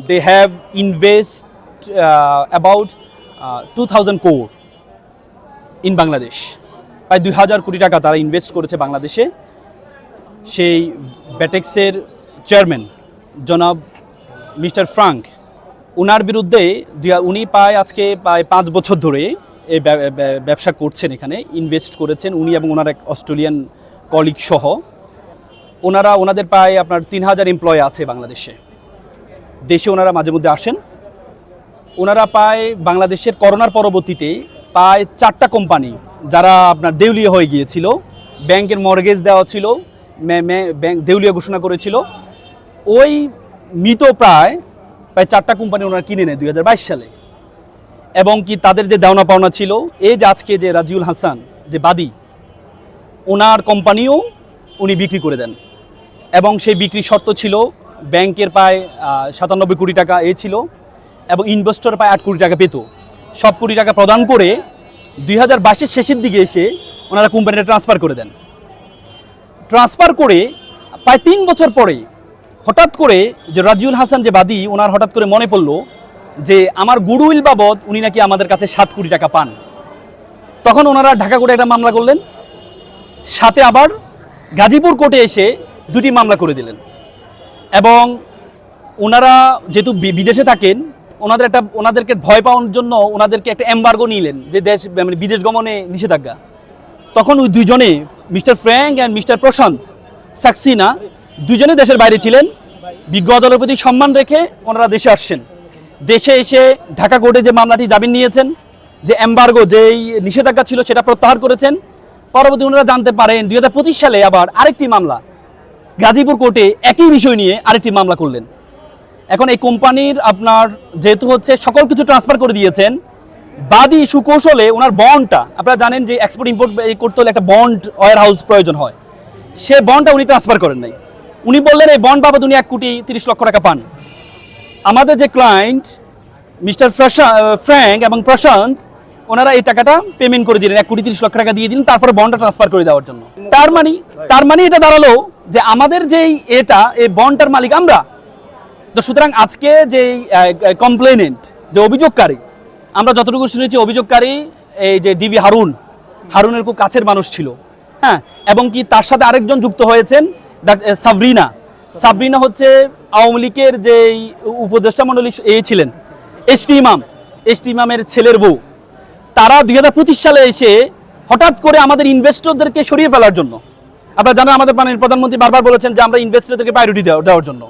they have invest about 2000 crore in Bangladesh. প্রায় 2000 কোটি টাকা তারা ইনভেস্ট করেছে বাংলাদেশে। সেই ব্যাটেক্সের চেয়ারম্যান জনাব মিস্টার ফ্রাঙ্ক, ওনার বিরুদ্ধে উনি আজকে প্রায় 5 বছর ধরে এই ব্যবসা করছেন, এখানে ইনভেস্ট করেছেন উনি এবং ওনার এক অস্ট্রেলিয়ান কলিগ সহ। ওনাদের প্রায় আপনার 3000 এমপ্লয় আছে বাংলাদেশে। দেশে ওনারা মাঝে মধ্যে আসেন। ওনারা প্রায় বাংলাদেশের করোনার পরবর্তীতে প্রায় 4টা কোম্পানি যারা আপনার দেউলিয়া হয়ে গিয়েছিল, ব্যাংকের মর্গেজ দেওয়া ছিল, ব্যাংক দেউলিয়া ঘোষণা করেছিল, ওই মৃত প্রায় 4টা কোম্পানি ওনারা কিনে নেয় 2022 সালে। এবং কি তাদের যে দেওনা পাওনা ছিল, এই যে আজকে যে রাজিউল হাসান যে বাদী, ওনার কোম্পানিও উনি বিক্রি করে দেন। এবং সেই বিক্রির শর্ত ছিল ব্যাংকের প্রায় 97 কোটি টাকা ছিল এবং ইনভেস্টর প্রায় 8 কোটি টাকা পেত। সব কোটি টাকা প্রদান করে 2022 শেষের দিকে এসে ওনারা কোম্পানিটা ট্রান্সফার করে দেন। ট্রান্সফার করে প্রায় 3 বছর পরে হঠাৎ করে যে রাজিউল হাসান যে বাদী, ওনার হঠাৎ করে মনে পড়লো যে আমার গুডউইল বাবদ উনি নাকি আমাদের কাছে 7 কোটি টাকা পান। তখন ওনারা ঢাকা কোর্টে একটা মামলা করলেন, সাথে আবার গাজীপুর কোর্টে এসে 2টি মামলা করে দিলেন। এবং ওনারা যেহেতু বিদেশে থাকেন, ওনাদেরকে ভয় পাওয়ার জন্য ওনাদেরকে একটা এমবার্গো নিলেন, যে মানে বিদেশ গমনে নিষেধাজ্ঞা। তখন ওই দুইজনে, মিস্টার ফ্র্যাঙ্ক অ্যান্ড মিস্টার প্রশান্ত সাক্সিনা, দুজনে দেশের বাইরে ছিলেন। বিজ্ঞ আদালতের প্রতি সম্মান রেখে ওনারা দেশে আসছেন। দেশে এসে ঢাকা কোর্টে যে মামলাটি জামিন নিয়েছেন, যে এমবার্গো যেই নিষেধাজ্ঞা ছিল সেটা প্রত্যাহার করেছেন। পরবর্তী ওনারা জানতে পারেন 2025 সালে আবার আরেকটি মামলা গাজীপুর কোর্টে একই বিষয় নিয়ে আরেকটি মামলা করলেন। এখন এই কোম্পানির আপনার যেহেতু হচ্ছে সকল কিছু ট্রান্সফার করে দিয়েছেন, বাদী সুকৌশলে ওনার বন্ডটা, আপনারা জানেন যে এক্সপোর্ট ইম্পোর্ট করতে হলে একটা বন্ড ওয়্যার হাউস প্রয়োজন হয়, সে বন্ডটা উনি ট্রান্সফার করেন নাই। উনি বললেন এই বন্ড বাবদ উনি 1,30,00,000 টাকা পান। আমাদের যে ক্লায়েন্ট মিস্টার ফ্র্যাঙ্ক এবং প্রশান্ত, ওনারা এই টাকাটা পেমেন্ট করে দিলেন, 1,30,00,000 টাকা দিয়ে দিলেন, তারপরে বন্ডটা ট্রান্সফার করে দেওয়ার জন্য। তার মানে এটা দাঁড়ালো যে আমাদের যেই এই বন্ডটার মালিক আমরা। তো সুতরাং আজকে যে কমপ্লেনেন্ট, যে অভিযোগকারী, আমরা যতটুকু শুনেছি অভিযোগকারী এই যে ডিবি হারুনের খুব কাছের মানুষ ছিল, হ্যাঁ। এবং কি তার সাথে আরেকজন যুক্ত হয়েছেন সাবরিনা হচ্ছে আওয়ামী লীগের যে উপদেষ্টা মণ্ডলী ছিলেন, এসটি ইমামের ছেলের বউ। তারা 2025 সালে এসে হঠাৎ করে আমাদের ইনভেস্টরদেরকে সরিয়ে ফেলার জন্য, আপনারা জানেন আমাদের প্রধানমন্ত্রী বারবার বলেছেন যে আমরা ইনভেস্টরদেরকে প্রায়োরিটি দেওয়ার জন্য।